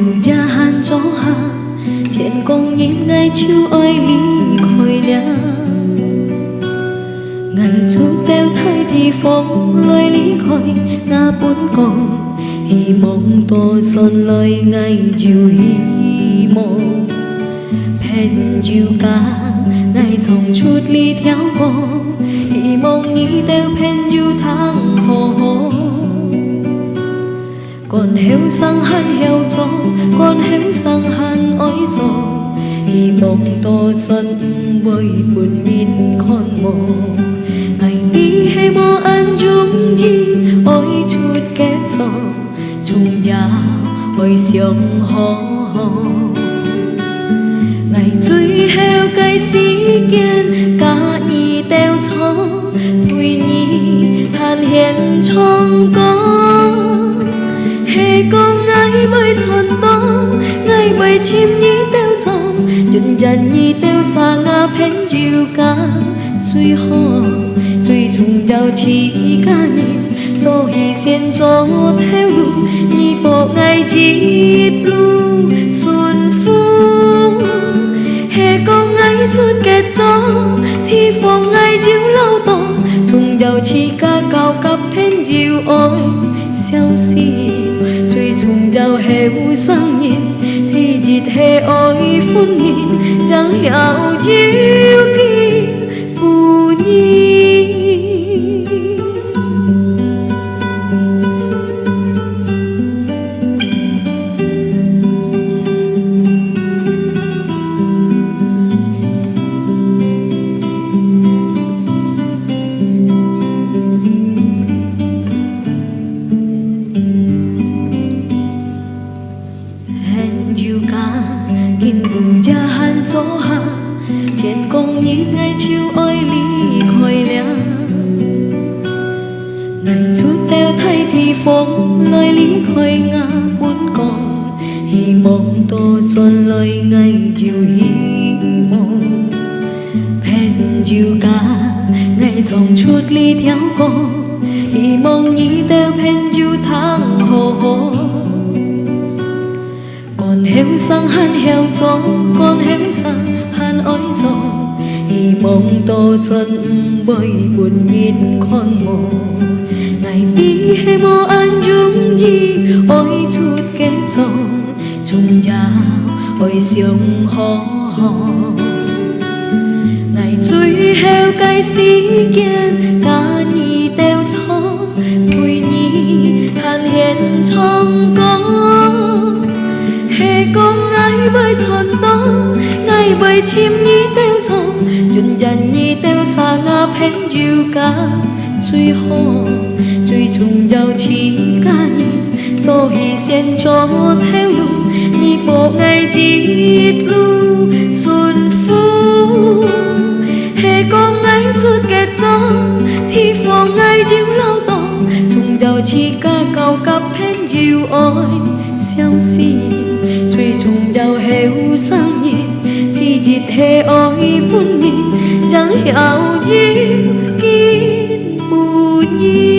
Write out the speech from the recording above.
bù gia han cho ha thiện công nhìn ngày chiều ơi lý khôi lia ngày xuống teo thay thì phong lời lý khôi nga bún con hy mong to son lời ngày chiều hy mong pen chiều ca ngày dòng chút ly theo con hy mong nghĩ teo pen chiều tháng hồ hồ còn héo sang han heo gió còn héo sang han ói gió hy mong to xuân với buồn nhìn con mồ ngày tí hay mò ăn chung gì ôi chút kết gió chung nhà ôi xiong ho ho ngày chui heo cây xí kiên cả nhì teo chó tui nhì than hiền trong con hề con ngái bơi tròn to ngài bơi chim nhí teo giòn dần dần nhí teo xa ngà phèn chiều ca chui ho chui chung đào chỉ ca nhìn cho hi xiên cho theo lu nhí bộ ngày chít lu xuân phúc hề con ngái suốt kết gió thì phòng ngài chiếu lâu to chung đào chỉ ca cao cấp phèn chiều ôi xeo xì chui chung đào heo sang nhìn thì dịt hề ôi phun nhìn chẳng hiểu chiếu kia bù nhi kinh bù gia han cho ha thiện công nhí ngày chiều ôi lý khôi lia ngày chút teo thay thì phong lời lý khôi nga bún con hy mong to son lời ngày chiều hy mong pen chiều ca ngày dòng chút ly theo con hy mong nhí teo pen chiều tháng hồ hồ còn héo sang han heo gió còn héo sang han ói gió hy mong to xuân bởi buồn nhìn con mồ ngày tí hay mò ăn chung gì ôi chút kết gió chung nhà ôi xiong ho ho ngày chui heo cây xí kiên cả nhì teo chó tui nhì than hiền trong con hề con ngái bơi tròn to ngài bơi chim nhí teo gió dần dần nhí teo xa ngà phèn chiều ca chui ho chui chung đào chỉ ca nhìn do hi xiên cho theo lu nhí bộ ngày chít lu xuân phúc hề con ngái suốt kết gió thì phòng ngài chiếu lâu to chung đào chỉ ca cao cấp phèn chiều ôi xeo xì chui chung đào heo sang nhìn thì dịt hề ôi phun nhìn chẳng hiểu chiếu kín bù nhi